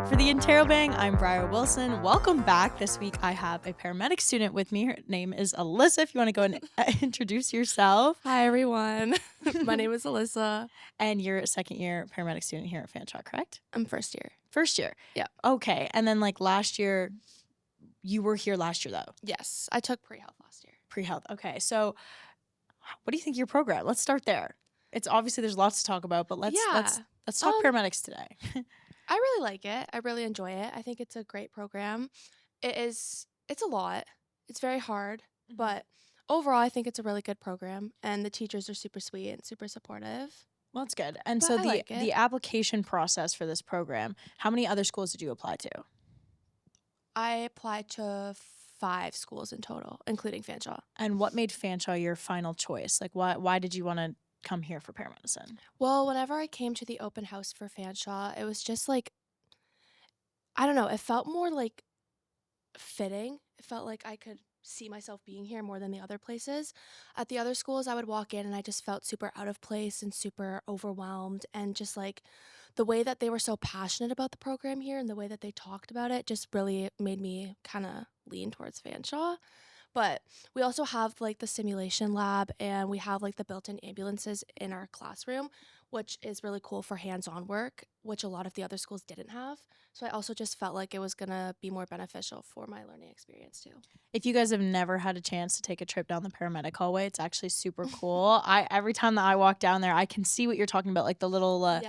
For the Interrobang, I'm Briar Wilson. Welcome back. This week I have a paramedic student with me. Her name is Alyssa. If you want to go and introduce yourself. Hi, everyone. My name is Alyssa. And you're a second year paramedic student here at Fanshawe, correct? I'm first year. First year? Yeah. Okay. And then last year, you were here last year though? Yes, I took pre-health last year. Pre-health. Okay. So what do you think of your program? Let's start there. It's obviously there's lots to talk about, but let's talk paramedics today. I really like it. I really enjoy it. I think it's a great program. It's a lot. It's very hard, but overall I think it's a really good program and the teachers are super sweet and super supportive. Well, that's good. And But so I like it. the application process for this program, how many other schools did you apply to? I applied to 5 schools in total, including Fanshawe. And what made Fanshawe your final choice? Why did you want to come here for paramedicine? Well, whenever I came to the open house for Fanshawe, it was just I don't know, it felt more fitting. It felt like I could see myself being here more than the other places. At the other schools, I would walk in and I just felt super out of place and super overwhelmed. And just the way that they were so passionate about the program here and the way that they talked about it just really made me kind of lean towards Fanshawe. But we also have the simulation lab and we have the built-in ambulances in our classroom, which is really cool for hands-on work, which a lot of the other schools didn't have. So I also just felt like it was going to be more beneficial for my learning experience too. If you guys have never had a chance to take a trip down the paramedic hallway, it's actually super cool. Every time that I walk down there, I can see what you're talking about, the little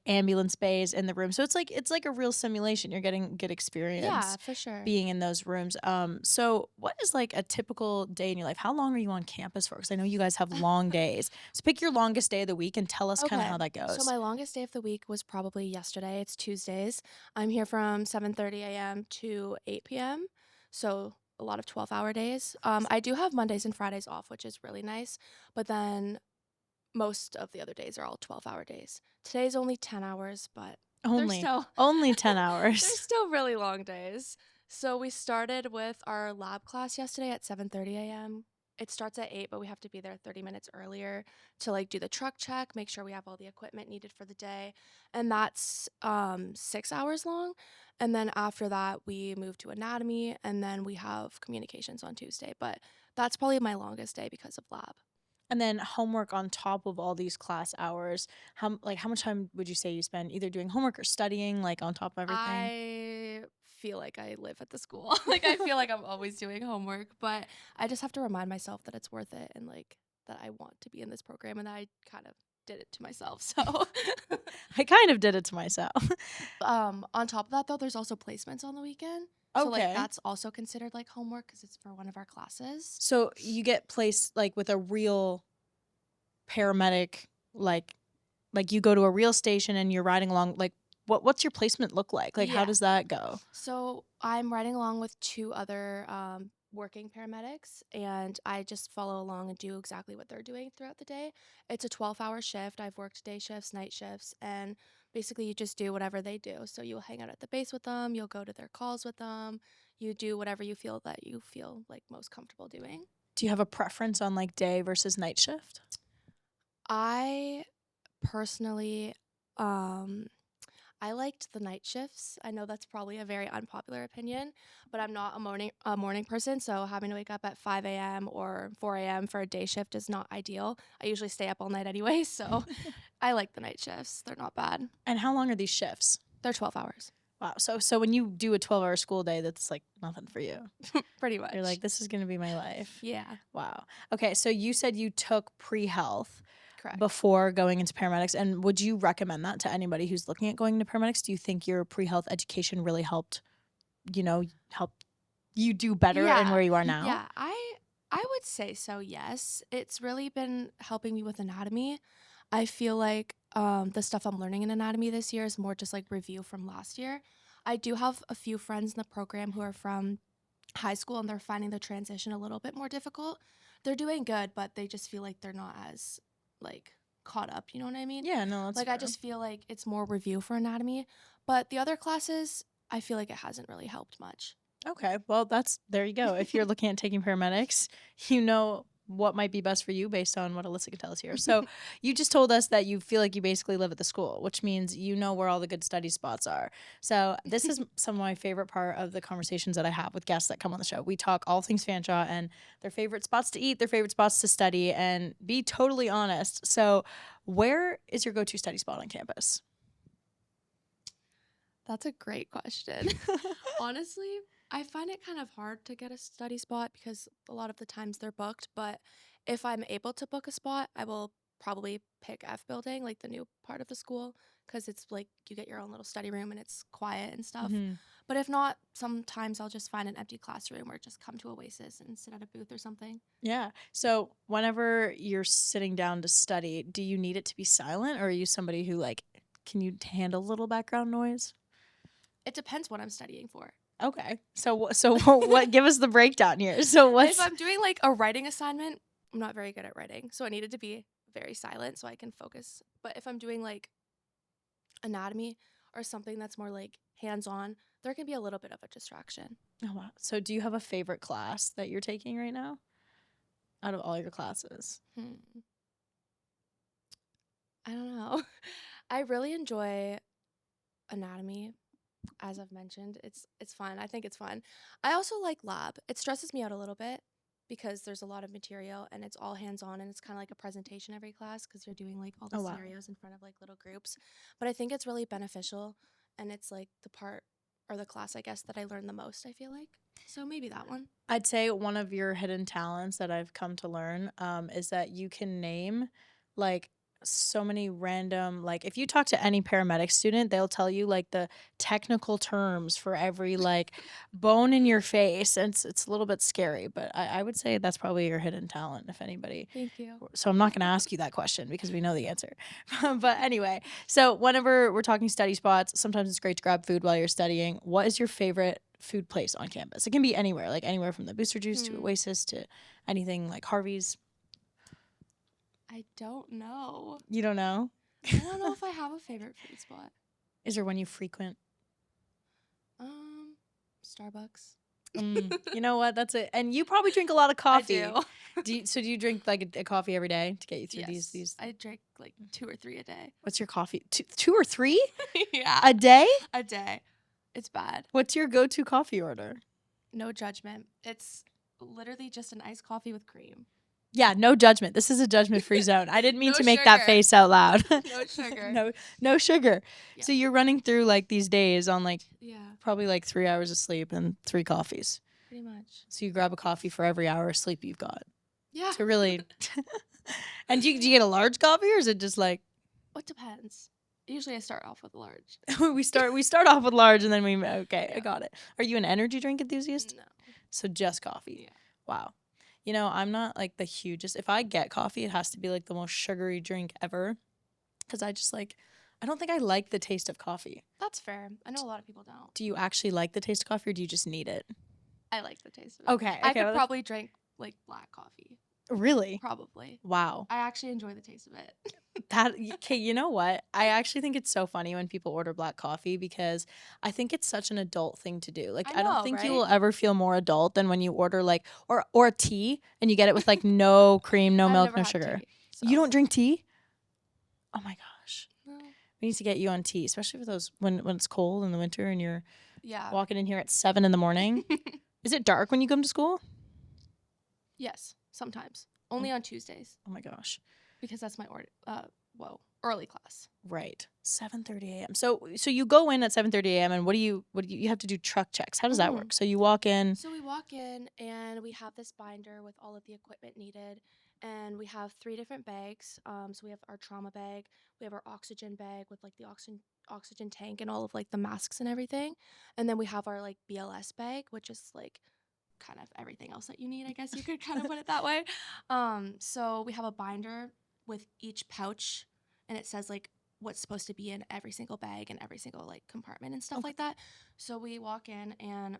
ambulance bays in the room. So it's like a real simulation. You're getting good experience. Yeah, for sure. Being in those rooms. So what is a typical day in your life? How long are you on campus for? Because I know you guys have long days. So pick your longest day of the week and tell us kind of how that goes. So my longest day of the week was probably yesterday. It's Tuesdays. I'm here from 7:30 a.m. to 8 p.m. So a lot of 12-hour days. I do have Mondays and Fridays off, which is really nice. But then most of the other days are all 12-hour days. Today's only 10 hours, but only 10 hours. They're still really long days. So we started with our lab class yesterday at 7:30 a.m. It starts at 8, but we have to be there 30 minutes earlier to do the truck check, make sure we have all the equipment needed for the day. And that's 6 hours long. And then after that, we move to anatomy and then we have communications on Tuesday. But that's probably my longest day because of lab. And then homework on top of all these class hours. How much time would you say you spend either doing homework or studying on top of everything? I feel like I live at the school. I feel like I'm always doing homework, but I just have to remind myself that it's worth it and that I want to be in this program and that I kind of did it to myself. So I kind of did it to myself. On top of that though, there's also placements on the weekend. Okay. So that's also considered homework because it's for one of our classes. So you get placed with a real paramedic, you go to a real station and you're riding along. What's your placement look like? How does that go? So I'm riding along with 2 other working paramedics and I just follow along and do exactly what they're doing throughout the day. It's a 12-hour shift. I've worked day shifts, night shifts, and basically you just do whatever they do. So you'll hang out at the base with them, you'll go to their calls with them, you do whatever you feel most comfortable doing. Do you have a preference on day versus night shift? I personally I liked the night shifts. I know that's probably a very unpopular opinion, but I'm not a morning person, so having to wake up at 5 a.m. or 4 a.m. for a day shift is not ideal. I usually stay up all night anyway, so I like the night shifts. They're not bad. And how long are these shifts? They're 12 hours. Wow. So when you do a 12-hour school day, that's nothing for you. Pretty much. You're this is going to be my life. Yeah. Wow. Okay, so you said you took pre-health. Correct. Before going into paramedics, and would you recommend that to anybody who's looking at going into paramedics? Do you think your pre-health education really helped you do better in where you are now? Yeah, I would say so, yes. It's really been helping me with anatomy. I feel like the stuff I'm learning in anatomy this year is more just review from last year. I do have a few friends in the program who are from high school and they're finding the transition a little bit more difficult. They're doing good, but they just feel like they're not as caught up, you know what I mean? Yeah, no, that's I just feel like it's more review for anatomy, but the other classes, I feel like it hasn't really helped much. Okay, well, there you go. If you're looking at taking paramedics, what might be best for you based on what Alyssa could tell us here. So you just told us that you feel like you basically live at the school, which means you know where all the good study spots are. So this is some of my favorite part of the conversations that I have with guests that come on the show. We talk all things Fanshawe and their favorite spots to eat, their favorite spots to study, and be totally honest. So where is your go-to study spot on campus? That's a great question. Honestly, I find it kind of hard to get a study spot because a lot of the times they're booked. But if I'm able to book a spot, I will probably pick F building, like the new part of the school, because it's like you get your own little study room and it's quiet and stuff. Mm-hmm. But if not, sometimes I'll just find an empty classroom or just come to Oasis and sit at a booth or something. Yeah. So whenever you're sitting down to study, do you need it to be silent, or are you somebody who like can you handle a little background noise? It depends what I'm studying for. Okay. So what? Give us the breakdown here. So what's If I'm doing like a writing assignment, I'm not very good at writing, so I need it to be very silent so I can focus. But if I'm doing like anatomy or something that's more like hands-on, there can be a little bit of a distraction. Oh wow. So do you have a favorite class that you're taking right now out of all your classes? I don't know. I really enjoy anatomy. As I've mentioned, it's fun. I think it's fun. I also like lab. It stresses me out a little bit because there's a lot of material and it's all hands-on and it's kind of like a presentation every class because you're doing like all the Oh wow. scenarios in front of like little groups. But I think it's really beneficial and it's like the part or the class I guess that I learn the most, I feel like. So maybe that one. I'd say one of your hidden talents that I've come to learn is that you can name like so many random, like if you talk to any paramedic student, they'll tell you like the technical terms for every like bone in your face. And it's a little bit scary, but I would say that's probably your hidden talent if anybody. Thank you. So I'm not going to ask you that question because we know the answer. But anyway, so whenever we're talking study spots, sometimes it's great to grab food while you're studying. What is your favorite food place on campus? It can be anywhere, like anywhere from the Booster Juice to Oasis to anything like Harvey's. I don't know. You don't know? I don't know if I have a favorite food spot. Is there one you frequent? Starbucks. You know what? That's it. And you probably drink a lot of coffee. I do you drink like a coffee every day to get you through yes, these? I drink like 2 or 3 a day. What's your coffee? Two or three? Yeah. A day? A day. It's bad. What's your go-to coffee order? No judgment. It's literally just an iced coffee with cream. Yeah, no judgment. This is a judgment-free zone. I didn't mean No to make sugar. that face out loud. No sugar. No sugar. Yeah. So you're running through like these days on like Yeah, probably like 3 hours of sleep and 3 coffees. pretty much. So you grab a coffee for every hour of sleep you've got. Yeah. To really. And do you get a large coffee, or is it just like? It depends. Usually I start off with large. we start off with large and then okay, Yeah. I got it. Are you an energy drink enthusiast? No. So just coffee. Yeah. Wow. You know, I'm not like the hugest. If I get coffee, it has to be like the most sugary drink ever. Because I don't think I like the taste of coffee. That's fair. I know a lot of people don't. Do you actually like the taste of coffee, or do you just need it? I like the taste of it. Okay. I could probably drink like black coffee. Really? Probably. Wow. I actually enjoy the taste of it. Okay, you know what? I actually think it's so funny when people order black coffee because I think it's such an adult thing to do. Like, I don't know, think right? you will ever feel more adult than when you order like or a tea and you get it with like no cream, no I've milk, never no had sugar. tea, so. You don't drink tea? Oh my gosh. No. We need to get you on tea, especially for those when it's cold in the winter and you're Yeah. walking in here at 7 a.m. Is it dark when you come to school? Yes, sometimes. Only on Tuesdays Oh my gosh. because that's my early class. Right. 7:30 a.m. So you go in at 7:30 a.m. and what do you have to do truck checks. How does that work? So you walk in. So we walk in and we have this binder with all of the equipment needed, and we have 3 different bags. So we have our trauma bag, we have our oxygen bag with like the oxygen tank and all of like the masks and everything, and then we have our like BLS bag, which is like kind of everything else that you need, I guess you could kind of put it that way. So we have a binder with each pouch, and it says like what's supposed to be in every single bag and every single like compartment and stuff like that. So we walk in and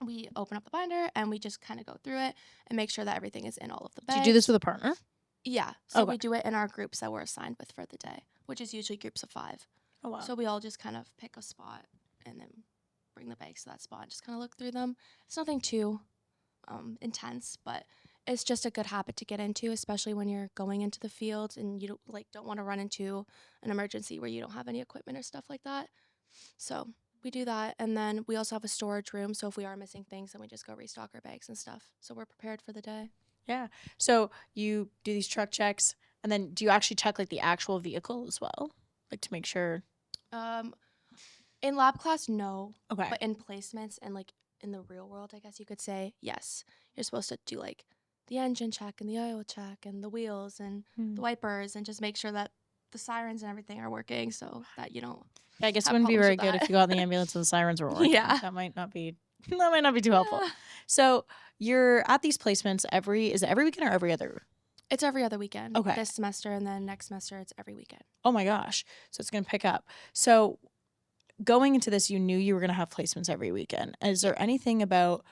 we open up the binder and we just kind of go through it and make sure that everything is in all of the bags. Do you do this with a partner? Yeah. So we do it in our groups that we're assigned with for the day, which is usually groups of 5. Oh wow. So we all just kind of pick a spot and then bring the bags to that spot and just kind of look through them. It's nothing too intense, but It's just a good habit to get into, especially when you're going into the field and you don't want to run into an emergency where you don't have any equipment or stuff like that. So we do that, and then we also have a storage room. So if we are missing things, then we just go restock our bags and stuff. So we're prepared for the day. Yeah. So you do these truck checks, and then do you actually check like the actual vehicle as well, like to make sure? Um, in lab class, no, Okay. but in placements and like in the real world, I guess you could say, yes, you're supposed to do like the engine check and the oil check and the wheels and the wipers and just make sure that the sirens and everything are working so that you don't Yeah, I guess it have wouldn't be problems very with good that. if you got in the ambulance and the sirens were working. Yeah. That might not be too helpful. Yeah. So you're at these placements is it every weekend or every other? It's every other weekend. Okay. This semester and then next semester it's every weekend. Oh my gosh. So it's going to pick up. So going into this, you knew you were going to have placements every weekend. Is there anything about,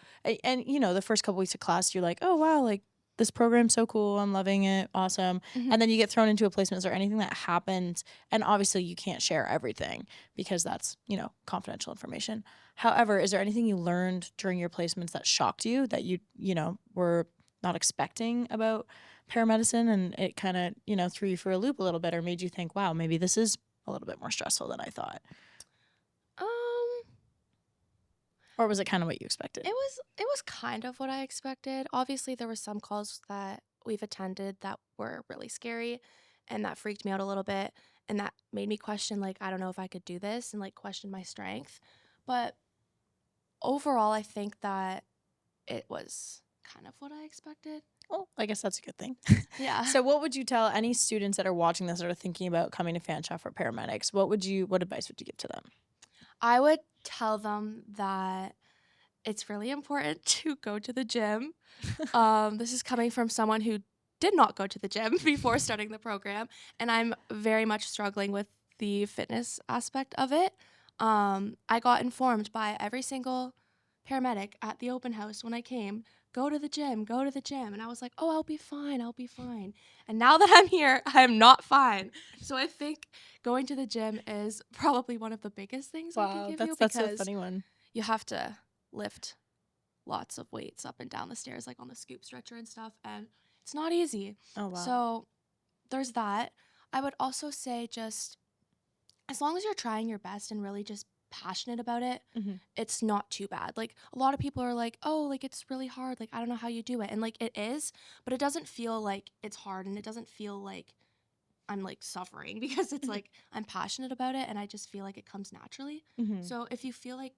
and you know, the first couple weeks of class, you're like, oh wow, like this program's so cool. I'm loving it. Awesome. Mhm. And then you get thrown into a placement. Is there anything that happens? And obviously you can't share everything because that's, you know, confidential information. However, is there anything you learned during your placements that shocked you that you know, were not expecting about paramedicine, and it kind of, you know, threw you for a loop a little bit or made you think, wow, maybe this is a little bit more stressful than I thought? Or was it kind of what you expected? It was kind of what I expected. Obviously, there were some calls that we've attended that were really scary and that freaked me out a little bit and that made me question like I don't know if I could do this and like question my strength. But overall, I think that it was kind of what I expected. Well, I guess that's a good thing. Yeah. So what would you tell any students that are watching this that are thinking about coming to Fanshawe for paramedics? What advice would you give to them? I would tell them that it's really important to go to the gym. This is coming from someone who did not go to the gym before starting the program, and I'm very much struggling with the fitness aspect of it. I got informed by every single paramedic at the open house when I came, go to the gym, go to the gym. And I was like, oh, I'll be fine, I'll be fine. And now that I'm here, I'm not fine. So I think going to the gym is probably one of the biggest things I can give you that's a because funny one. you have to lift lots of weights up and down the stairs, like on the scoop stretcher and stuff. And it's not easy. Oh wow. So there's that. I would also say just as long as you're trying your best and really just passionate about it, it's not too bad. Like a lot of people are like, oh, like it's really hard. Like I don't know how you do it. And like it is, but it doesn't feel like it's hard and it doesn't feel like I'm like suffering because it's like I'm passionate about it and I just feel like it comes naturally. So if you feel like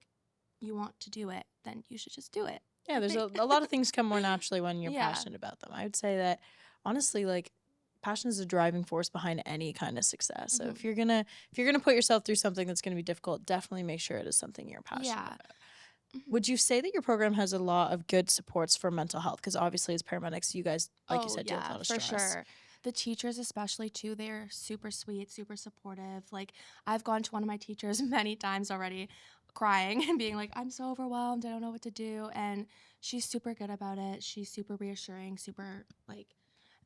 you want to do it, then you should just do it. Yeah, there's a lot of things come more naturally when you're Yeah. passionate about them. I would say that honestly, like passion is a driving force behind any kind of success. So if you're gonna put yourself through something that's gonna be difficult, definitely make sure it is something you're passionate about. Would you say that your program has a lot of good supports for mental health? Because obviously as paramedics, you guys, like you said, deal with a lot of stress. For sure. The teachers especially too, they're super sweet, super supportive. Like I've gone to one of my teachers many times already crying and being like, I'm so overwhelmed, I don't know what to do. And she's super good about it. She's super reassuring, super like,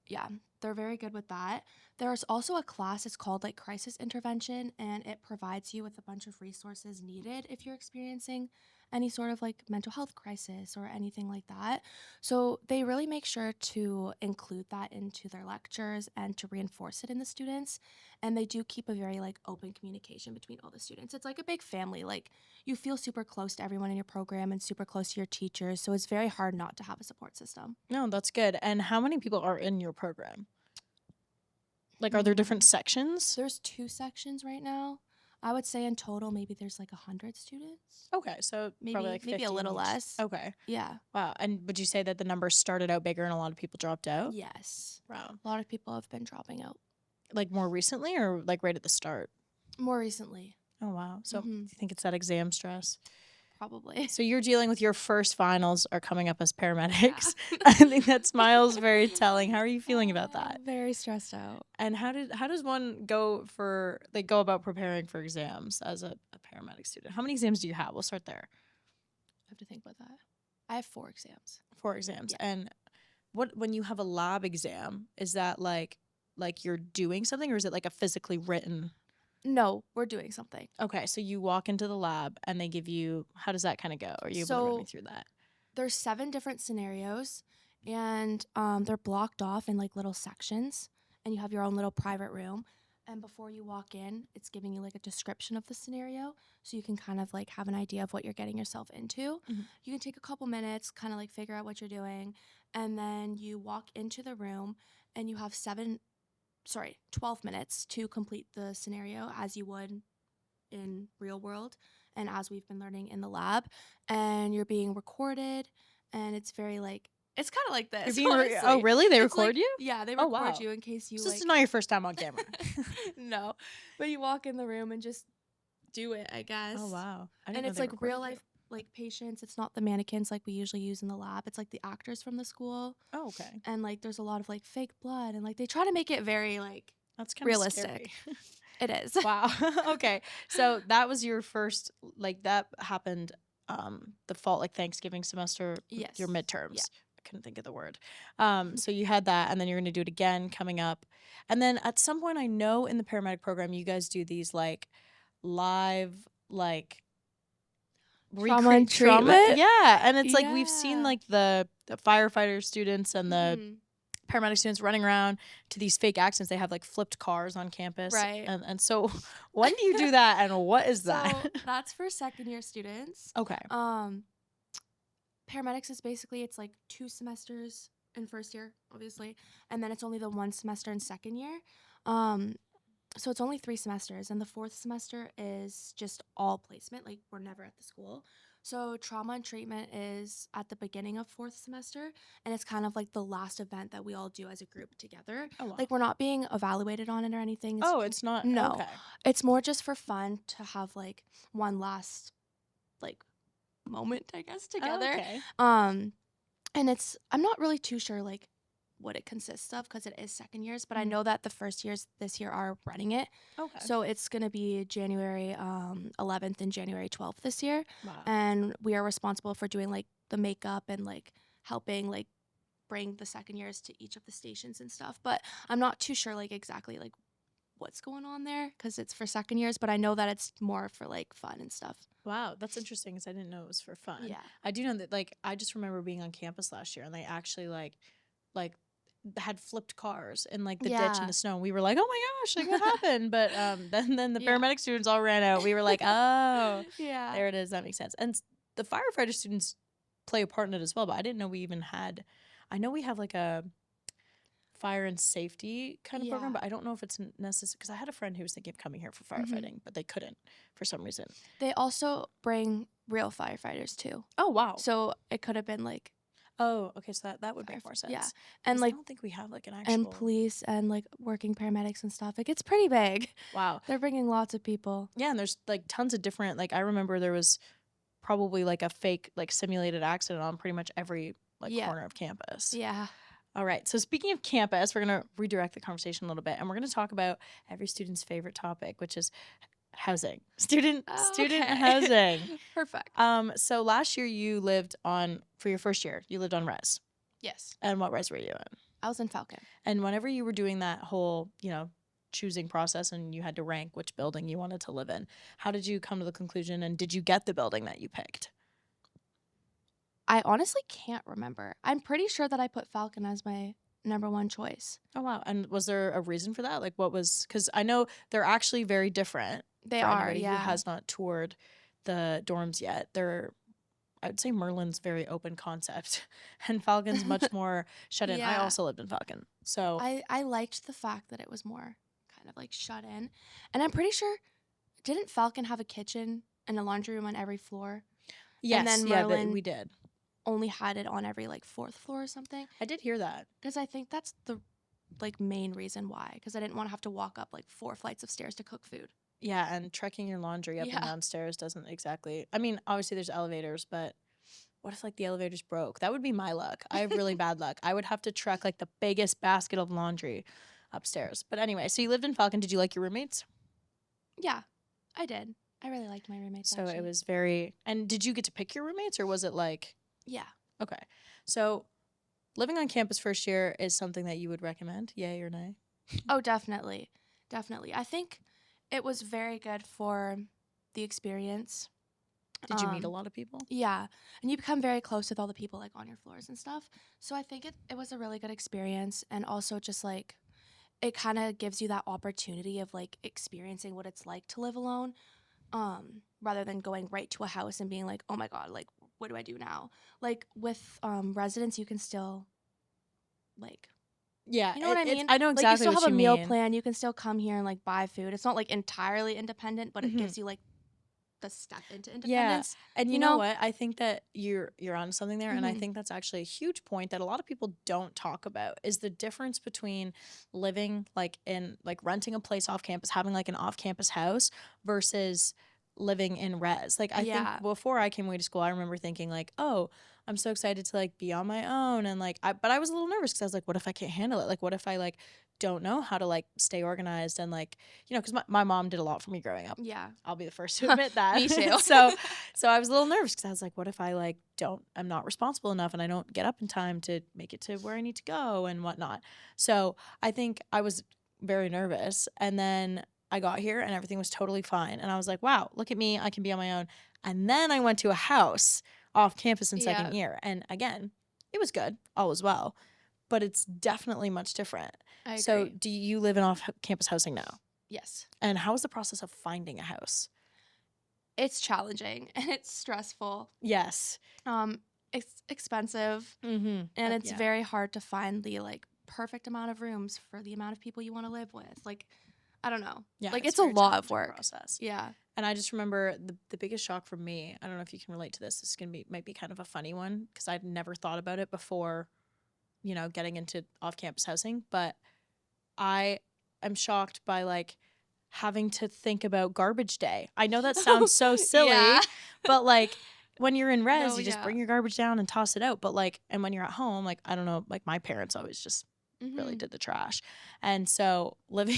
yeah, they're very good with that. There's also a class, it's called like crisis intervention, and it provides you with a bunch of resources needed if you're experiencing any sort of like mental health crisis or anything like that. So they really make sure to include that into their lectures and to reinforce it in the students. And they do keep a very like open communication between all the students. It's like a big family. Like you feel super close to everyone in your program and super close to your teachers. So it's very hard not to have a support system. No, that's good. And how many people are in your program? Like, are there different sections? There's 2 sections right now. I would say in total, maybe there's like 100 students. Okay, so probably like 50 maybe a little each. less. Okay. Yeah. Wow. And would you say that the numbers started out bigger and a lot of people dropped out? Yes. Wow. A lot of people have been dropping out. Like more recently or like right at the start? More recently. Oh, wow. So do you think it's that exam stress? Probably. So you're dealing with your first finals are coming up as paramedics. Yeah. I think that smile's very telling. How are you feeling about that? Very stressed out. And how does one go about preparing for exams as a paramedic student? How many exams do you have? We'll start there. I have to think about that. I have 4 exams. 4 exams. Yeah. And when you have a lab exam, is that like you're doing something or is it like a physically written? No, we're doing something. Okay, so you walk into the lab and they give you, how does that kind of go? Are you able to run me through that? There's 7 different scenarios and they're blocked off in like little sections, and you have your own little private room. And before you walk in, it's giving you like a description of the scenario, so you can kind of like have an idea of what you're getting yourself into. Mhm. You can take a couple minutes, kind of like figure out what you're doing, and then you walk into the room, and you have 12 minutes to complete the scenario as you would in real world and as we've been learning in the lab. And you're being recorded, and it's very like, it's kind of like You're this, being honestly. oh, really? They It's record like, you? yeah, they Oh, record wow. you in case you So this like is not your first time on camera. no, but you walk in the room and just do it, I guess. Oh, wow. I didn't And know it's they like recorded real you. life like patients. It's not the mannequins like we usually use in the lab. It's like the actors from the school. Oh, okay. And like there's a lot of like fake blood, and like they try to make it very like That's kind of realistic. scary. It is. Wow. Okay. So that was your first, like that happened the fall, like Thanksgiving semester, Yes. your midterms. Yeah. I couldn't think of the word. So you had that, and then you're going to do it again coming up. And then at some point, I know in the paramedic program, you guys do these like live, like Trauma and trauma. treatment? Yeah. And it's like we've seen Yeah. like the firefighter students and the Mhm. paramedic students running around to these fake accidents. They have like flipped cars on campus. Right. And so when do you do that, and what is that? So that's for second year students. Okay. Paramedics is basically, it's like 2 semesters in first year, obviously, and then it's only the 1 semester in second year. So it's only 3 semesters, and the 4th semester is just all placement. Like, we're never at the school. So trauma and treatment is at the beginning of 4th semester, and it's kind of like the last event that we all do as a group together. Oh, wow. Like, we're not being evaluated on it or anything. It's not. No. Okay. It's more just for fun to have like one last like moment, I guess, together. Okay. And it's, I'm not really too sure like what it consists of because it is second years, but I know that the first years this year are running it. Okay. So it's going to be January 11th and January 12th this year. Wow. And we are responsible for doing like the makeup and like helping like bring the second years to each of the stations and stuff. But I'm not too sure like exactly like what's going on there because it's for second years, but I know that it's more for like fun and stuff. Wow, that's interesting because I didn't know it was for fun. Yeah. I do know that, like, I just remember being on campus last year, and they actually like had flipped cars in like the ditch in the snow. And we were like, oh my gosh, like what happened? But then the paramedic students all ran out. We were like, oh, yeah, there it is. That makes sense. And the firefighter students play a part in it as well. But I didn't know we even had. I know we have like a fire and safety kind of program, but I don't know if it's necessary because I had a friend who was thinking of coming here for firefighting, but they couldn't for some reason. They also bring real firefighters too. Oh, wow. So it could have been like. Oh, okay. So that would make more sense. Yeah. And like, I don't think we have like an actual. And police and like working paramedics and stuff. Like, it's pretty big. Wow. They're bringing lots of people. Yeah. And there's like tons of different, like, I remember there was probably like a fake, like, simulated accident on pretty much every like corner of campus. Yeah. All right. So speaking of campus, we're going to redirect the conversation a little bit, and we're going to talk about every student's favorite topic, which is housing. Student housing. Perfect. So last year you lived on, for your first year, you lived on res. Yes. And what res were you in? I was in Falcon. And whenever you were doing that whole, choosing process and you had to rank which building you wanted to live in, how did you come to the conclusion, and did you get the building that you picked? I honestly can't remember. I'm pretty sure that I put Falcon as my number 1 choice. Oh, wow. And was there a reason for that? Like, what was, because I know they're actually very different. They are, yeah. Who has not toured the dorms yet. I would say Merlin's very open concept, and Falcon's much more shut in. I also lived in Falcon. So I liked the fact that it was more kind of like shut in. And I'm pretty sure, didn't Falcon have a kitchen and a laundry room on every floor? Yes, and then Merlin we did. Only had it on every like 4th floor or something. I did hear that. Because I think that's the like main reason why. Because I didn't want to have to walk up like 4 flights of stairs to cook food. Yeah, and trekking your laundry up and downstairs doesn't exactly. I mean, obviously there's elevators, but what if like the elevator's broke? That would be my luck. I have really bad luck. I would have to trek like the biggest basket of laundry upstairs. But anyway, so you lived in Falcon. Did you like your roommates? Yeah, I did. I really liked my roommates. So actually. It was very. And did you get to pick your roommates, or was it like? Yeah. Okay. So living on campus first year is something that you would recommend? Yay or nay? Oh, definitely. Definitely. I think it was very good for the experience. Did you meet a lot of people? Yeah. And you become very close with all the people like on your floors and stuff. So I think it was a really good experience. And also just like it kind of gives you that opportunity of like experiencing what it's like to live alone, rather than going right to a house and being like, oh my God, like what do I do now? Like with residents, you can still like, Yeah, you know what I mean? I know Like you exactly still what have a you meal mean. plan. You can still come here and like buy food. It's not like entirely independent, but it Mhm. gives you like the step into Yeah, independence. and you You know know? what? I think that you're on something there, and I Mhm. think that's actually a huge point that a lot of people don't talk about is the difference between living like in like renting a place off campus, having like an off campus house versus living in res. Like I think Yeah. before I came away to school, I remember thinking like, "Oh, I'm so excited to like be on my own," and like but I was a little nervous because I was like, "What if I can't handle it? Like, what if I like don't know how to like stay organized and like because my mom did a lot for me growing up. Yeah. I'll be the first to admit that. Me too. So I was a little nervous because I was like, what if I like I'm not responsible enough and I don't get up in time to make it to where I need to go and whatnot. So I think I was very nervous. And then I got here and everything was totally fine. And I was like, wow, look at me. I can be on my own. And then I went to a house off campus in second Yeah. year. And again, it was good. All was well. But it's definitely much different. I agree. So do you live in off campus housing now? Yes. And how is the process of finding a house? It's challenging and it's stressful. Yes. It's expensive, Mm-hmm. and it's very hard to find the like perfect amount of rooms for the amount of people you want to live with. Like, I don't know. Yeah, Like it's a lot of work. Process. Yeah. And I just remember the biggest shock for me. I don't know if you can relate to this. This is might be kind of a funny one because I'd never thought about it before, getting into off campus housing. But I am shocked by like having to think about garbage day. I know that sounds so silly, Yeah. but like when you're in res, No, you just yeah. bring your garbage down and toss it out. But like, and when you're at home, like, I don't know, like my parents always just really did the trash. And so living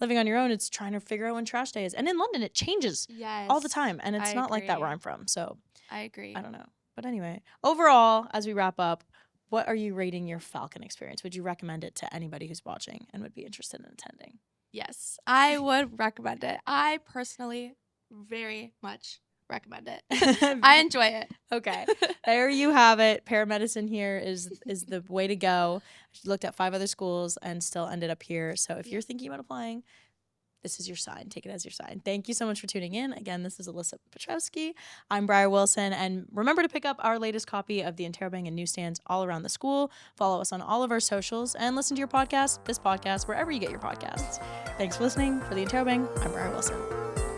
on your own, it's trying to figure out when trash day is. And in London, it changes all the time. And it's not like that where I'm from. So I agree. I don't know. But anyway, overall, as we wrap up, what are you rating your Falcon experience? Would you recommend it to anybody who's watching and would be interested in attending? Yes, I would recommend it. I personally very much recommend it. I enjoy it. Okay. There you have it. Paramedicine here is the way to go. She looked at 5 other schools and still ended up here. So if you're thinking about applying, this is your sign. Take it as your sign. Thank you so much for tuning in. Again, this is Alyssa Piotrowski. I'm Briar Wilson. And remember to pick up our latest copy of the Interrobang in newsstands all around the school. Follow us on all of our socials and listen to your podcast, this podcast, wherever you get your podcasts. Thanks for listening. For the Interrobang, I'm Briar Wilson.